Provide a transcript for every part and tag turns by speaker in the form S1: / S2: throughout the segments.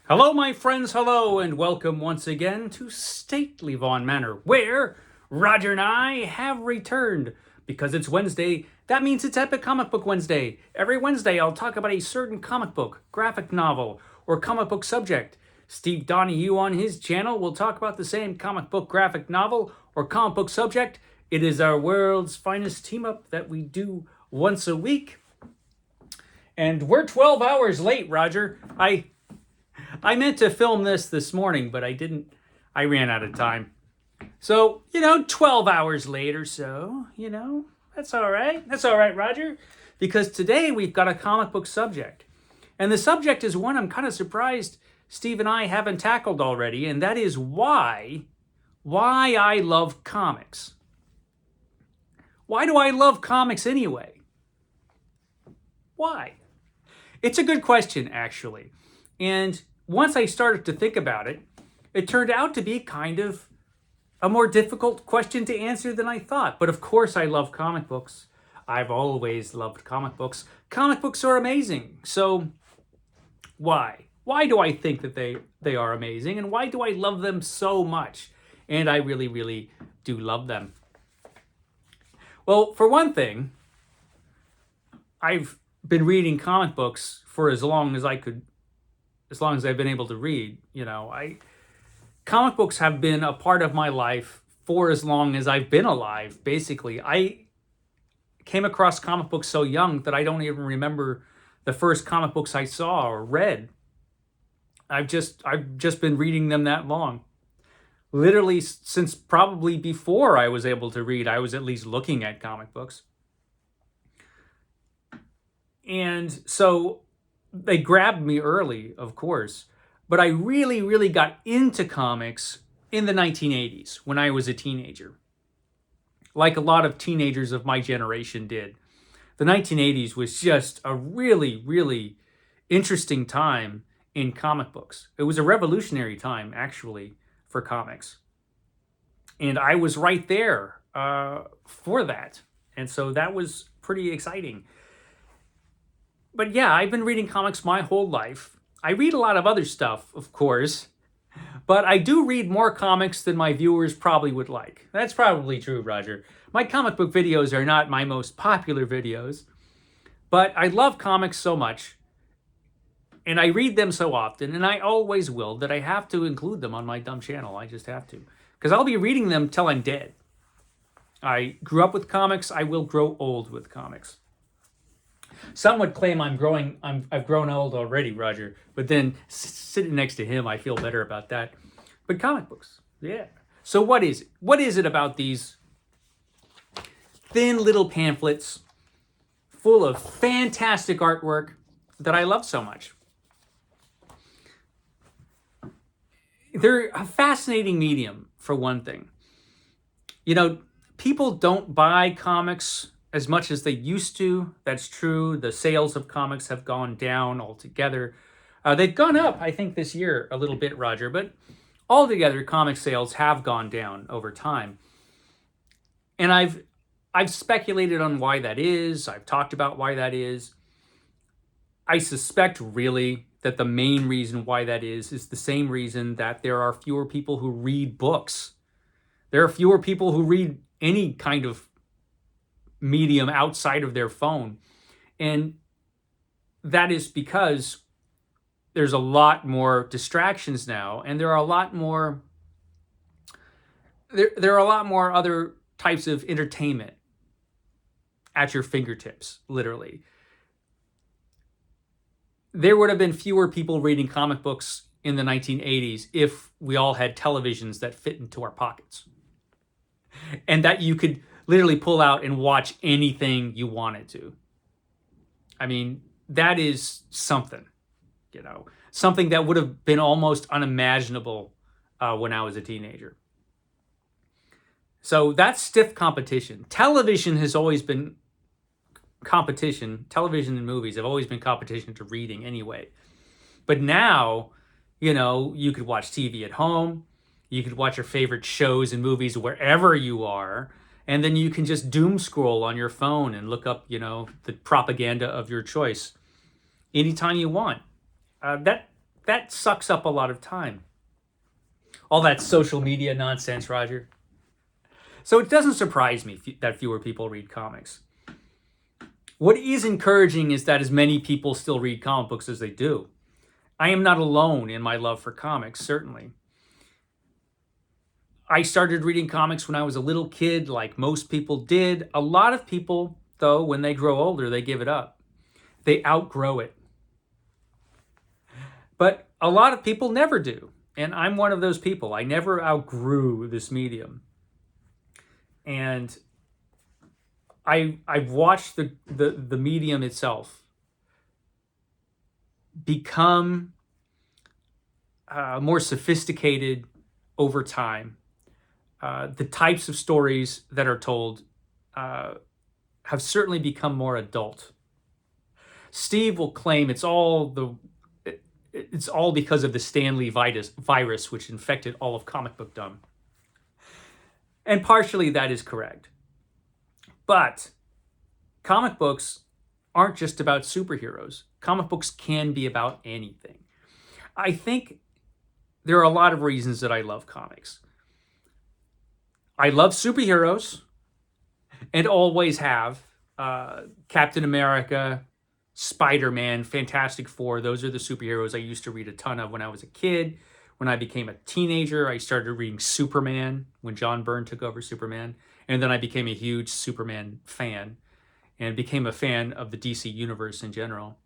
S1: Hello, my friends, hello, and welcome once again to Stately Vaughan Manor, where Roger and I have returned. Because it's Wednesday, that means it's Epic Comic Book Wednesday. Every Wednesday, I'll talk about a certain comic book, graphic novel, or comic book subject. Steve Donoghue on his channel will talk about the same comic book, graphic novel, or comic book subject. It is our world's finest team up that we do once a week. And we're 12 hours late, Roger. I meant to film this morning, but I didn't. I ran out of time. So, 12 hours late or so, that's all right. That's all right, Roger. Because today we've got a comic book subject. And the subject is one I'm kind of surprised Steve and I haven't tackled already, and that is why I love comics. Why do I love comics anyway? Why? It's a good question, actually. And once I started to think about it, it turned out to be kind of a more difficult question to answer than I thought. But of course, I love comic books. I've always loved comic books. Comic books are amazing. So why? Why do I think that they are amazing? And why do I love them so much? And I really, really do love them. Well, for one thing, I've been reading comic books for as long as I've been able to read. Comic books have been a part of my life for as long as I've been alive. Basically, I came across comic books so young that I don't even remember the first comic books I saw or read. I've just been reading them that long. Literally since probably before I was able to read, I was at least looking at comic books. And so they grabbed me early, of course, but I really, really got into comics in the 1980s when I was a teenager. Like a lot of teenagers of my generation did. The 1980s was just a really, really interesting time in comic books. It was a revolutionary time, actually, for comics. And I was right there for that. And so that was pretty exciting. But yeah, I've been reading comics my whole life. I read a lot of other stuff, of course, but I do read more comics than my viewers probably would like. That's probably true, Roger. My comic book videos are not my most popular videos, but I love comics so much, and I read them so often, and I always will, that I have to include them on my dumb channel. I just have to. Because I'll be reading them till I'm dead. I grew up with comics. I will grow old with comics. Some would claim I've grown old already, Roger. But then sitting next to him, I feel better about that. But comic books, yeah. So what is it? What is it about these thin little pamphlets full of fantastic artwork that I love so much? They're a fascinating medium, for one thing. People don't buy comics as much as they used to. That's true. The sales of comics have gone down altogether. They've gone up, I think, this year a little bit, Roger, but altogether, comic sales have gone down over time. And I've speculated on why that is. I've talked about why that is. I suspect, really, that the main reason why that is the same reason that there are fewer people who read books. There are fewer people who read any kind of medium outside of their phone. And that is because there's a lot more distractions now, and there are a lot more other types of entertainment at your fingertips, literally. There would have been fewer people reading comic books in the 1980s if we all had televisions that fit into our pockets. And that you could literally pull out and watch anything you wanted to. I mean, that is something, something that would have been almost unimaginable when I was a teenager. So that's stiff competition. Television has always been competition. Television and movies have always been competition to reading anyway. But now, you could watch TV at home. You could watch your favorite shows and movies wherever you are. And then you can just doom scroll on your phone and look up, the propaganda of your choice anytime you want. That that sucks up a lot of time. All that social media nonsense, Roger. So it doesn't surprise me that fewer people read comics. What is encouraging is that as many people still read comic books as they do. I am not alone in my love for comics, certainly. I started reading comics when I was a little kid, like most people did. A lot of people, though, when they grow older, they give it up. They outgrow it. But a lot of people never do. And I'm one of those people. I never outgrew this medium. And I've watched the medium itself become more sophisticated over time. The types of stories that are told have certainly become more adult. Steve will claim it's all because of the Stanley virus, which infected all of comic bookdom. And partially that is correct. But comic books aren't just about superheroes. Comic books can be about anything. I think there are a lot of reasons that I love comics. I love superheroes and always have. Captain America, Spider-Man, Fantastic Four, those are the superheroes I used to read a ton of when I was a kid. When I became a teenager, I started reading Superman when John Byrne took over Superman. And then I became a huge Superman fan and became a fan of the DC universe in general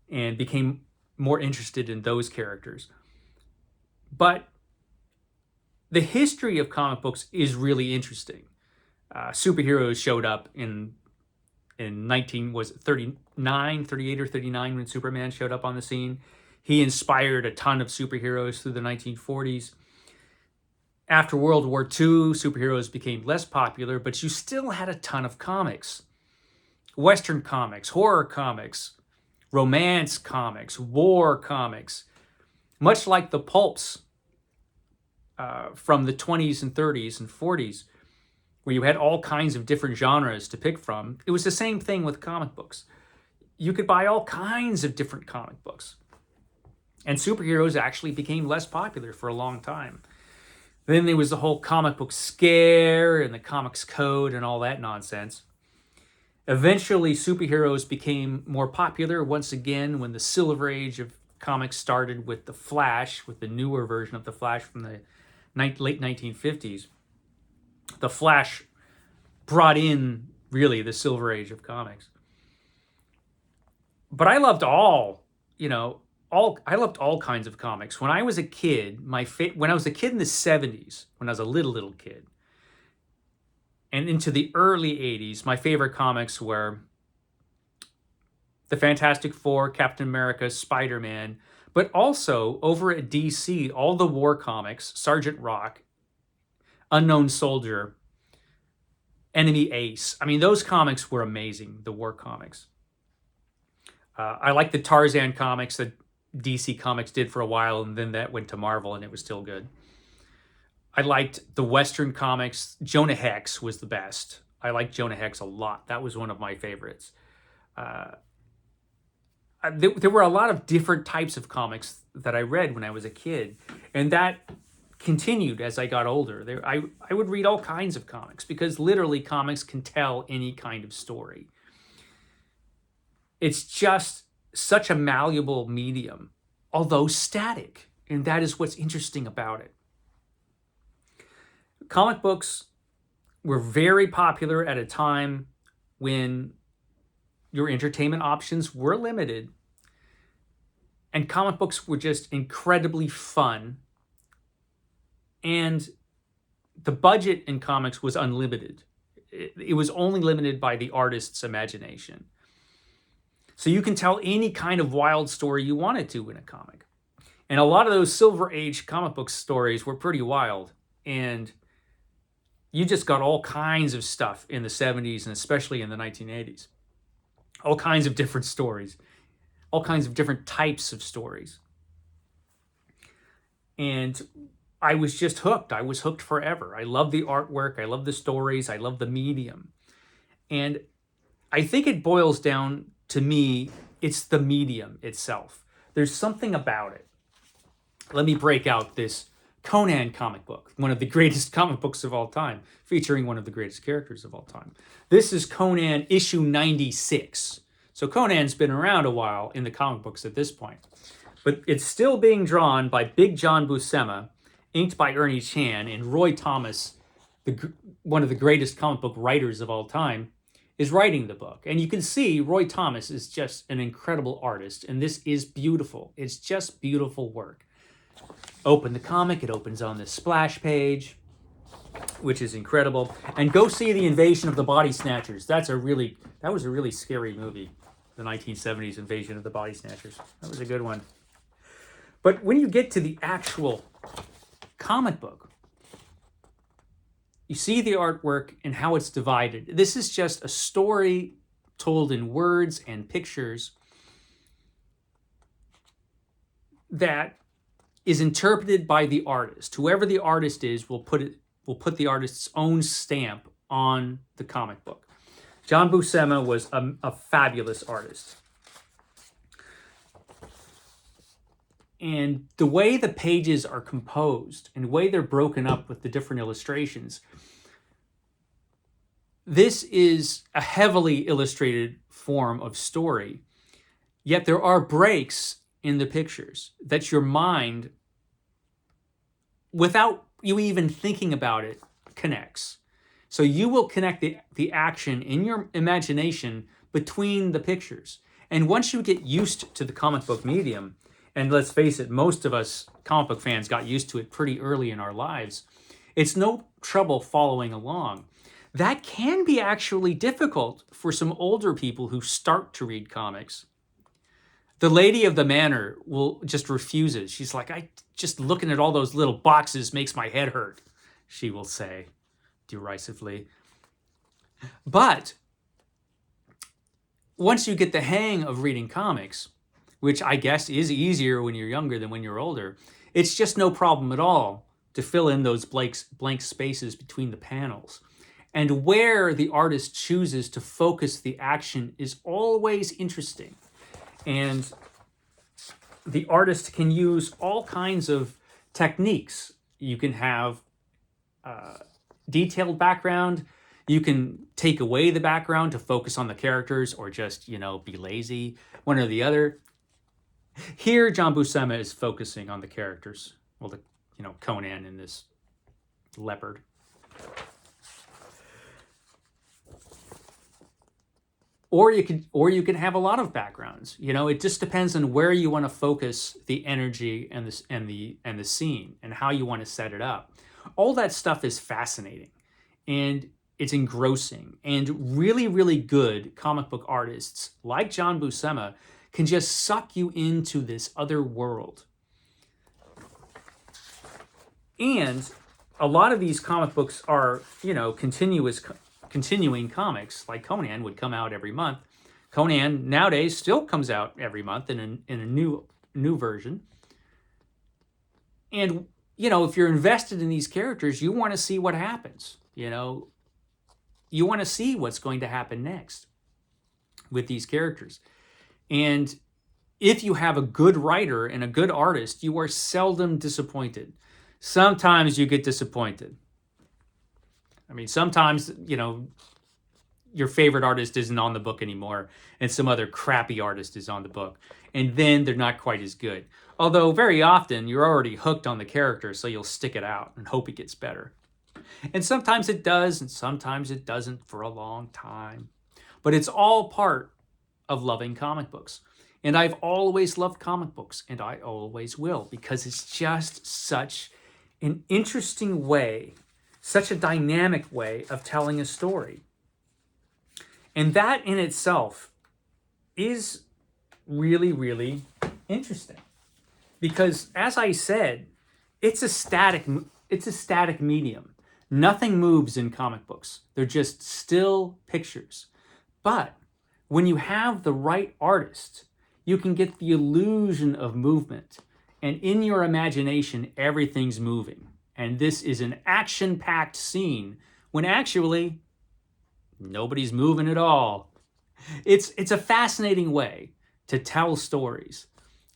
S1: and became more interested in those characters. But the history of comic books is really interesting. Superheroes showed up in 39, 38 or 39 when Superman showed up on the scene. He inspired a ton of superheroes through the 1940s. After World War II, superheroes became less popular, but you still had a ton of comics. Western comics, horror comics, romance comics, war comics, much like the pulps from the 20s and 30s and 40s, where you had all kinds of different genres to pick from. It was the same thing with comic books. You could buy all kinds of different comic books. And superheroes actually became less popular for a long time. Then there was the whole comic book scare and the comics code and all that nonsense. Eventually, superheroes became more popular once again when the Silver Age of comics started with The Flash, with the newer version of The Flash from the late 1950s. The Flash brought in, really, the Silver Age of comics. But I loved all kinds of comics. When I was a kid, when I was a kid in the 70s, when I was a little kid, and into the early 80s, my favorite comics were the Fantastic Four, Captain America, Spider-Man, but also over at DC, all the war comics, Sergeant Rock, Unknown Soldier, Enemy Ace. I mean, those comics were amazing, the war comics. I like the Tarzan comics that DC Comics did for a while, and then that went to Marvel, and it was still good. I liked the Western comics. Jonah Hex was the best. I liked Jonah Hex a lot. That was one of my favorites. There were a lot of different types of comics that I read when I was a kid, and that continued as I got older. I would read all kinds of comics because literally comics can tell any kind of story. It's just such a malleable medium, although static, and that is what's interesting about it. Comic books were very popular at a time when your entertainment options were limited, and comic books were just incredibly fun, and the budget in comics was unlimited. It was only limited by the artist's imagination. So you can tell any kind of wild story you wanted to in a comic. And a lot of those Silver Age comic book stories were pretty wild. And you just got all kinds of stuff in the 70s and especially in the 1980s. All kinds of different stories. All kinds of different types of stories. And I was just hooked. I was hooked forever. I love the artwork. I love the stories. I love the medium. And I think it boils down to me, it's the medium itself. There's something about it. Let me break out this Conan comic book, one of the greatest comic books of all time, featuring one of the greatest characters of all time. This is Conan issue 96. So Conan's been around a while in the comic books at this point. But it's still being drawn by Big John Buscema, inked by Ernie Chan, and Roy Thomas, one of the greatest comic book writers of all time, is writing the book. And you can see Roy Thomas is just an incredible artist, and this is beautiful. It's just beautiful work. Open the comic, it opens on this splash page, which is incredible. And go see The Invasion of the Body Snatchers. That was a really scary movie, the 1970s Invasion of the Body Snatchers. That was a good one. But when you get to the actual comic book, you see the artwork and how it's divided. This is just a story told in words and pictures that is interpreted by the artist. Whoever the artist is will put the artist's own stamp on the comic book. John Buscema was a fabulous artist. And the way the pages are composed and the way they're broken up with the different illustrations, this is a heavily illustrated form of story. Yet there are breaks in the pictures that your mind, without you even thinking about it, connects. So you will connect the action in your imagination between the pictures. And once you get used to the comic book medium, and let's face it, most of us comic book fans got used to it pretty early in our lives, it's no trouble following along. That can be actually difficult for some older people who start to read comics. The lady of the manor will just refuses. She's like, I just looking at all those little boxes makes my head hurt, she will say derisively. But once you get the hang of reading comics, which I guess is easier when you're younger than when you're older, it's just no problem at all to fill in those blank spaces between the panels. And where the artist chooses to focus the action is always interesting. And the artist can use all kinds of techniques. You can have detailed background. You can take away the background to focus on the characters, or just, be lazy, one or the other. Here, John Buscema is focusing on the characters. Well, Conan and this leopard. Or you can have a lot of backgrounds. It just depends on where you want to focus the energy and the scene and how you want to set it up. All that stuff is fascinating, and it's engrossing. And really, really good comic book artists like John Buscema can just suck you into this other world. And a lot of these comic books are, continuing comics, like Conan would come out every month. Conan nowadays still comes out every month in a new version. And if you're invested in these characters, you want to see what happens. You want to see what's going to happen next with these characters. And if you have a good writer and a good artist, you are seldom disappointed. Sometimes you get disappointed. I mean, sometimes, your favorite artist isn't on the book anymore, and some other crappy artist is on the book, and then they're not quite as good. Although very often you're already hooked on the character, so you'll stick it out and hope it gets better. And sometimes it does, and sometimes it doesn't for a long time. But it's all part of loving comic books. And I've always loved comic books, and I always will, because it's just such an interesting way, such a dynamic way of telling a story. And that in itself is really, really interesting. Because as I said, it's a static medium. Nothing moves in comic books. They're just still pictures. But when you have the right artist, you can get the illusion of movement. And in your imagination, everything's moving. And this is an action-packed scene when actually nobody's moving at all. It's a fascinating way to tell stories.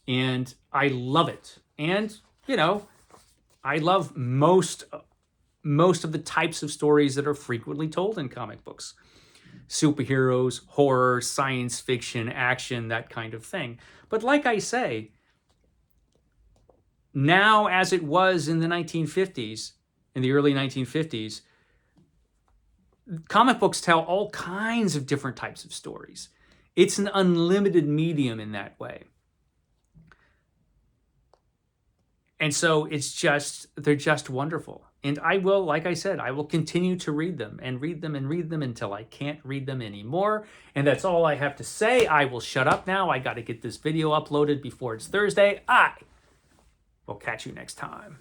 S1: And I love it. And, you know, I love most of the types of stories that are frequently told in comic books. Superheroes, horror, science fiction, action, that kind of thing. But like I say, now as it was in the 1950s, in the early 1950s, comic books tell all kinds of different types of stories. It's an unlimited medium in that way. And so they're just wonderful. And I will, like I said, I will continue to read them and read them and read them until I can't read them anymore. And that's all I have to say. I will shut up now. I got to get this video uploaded before it's Thursday. I will catch you next time.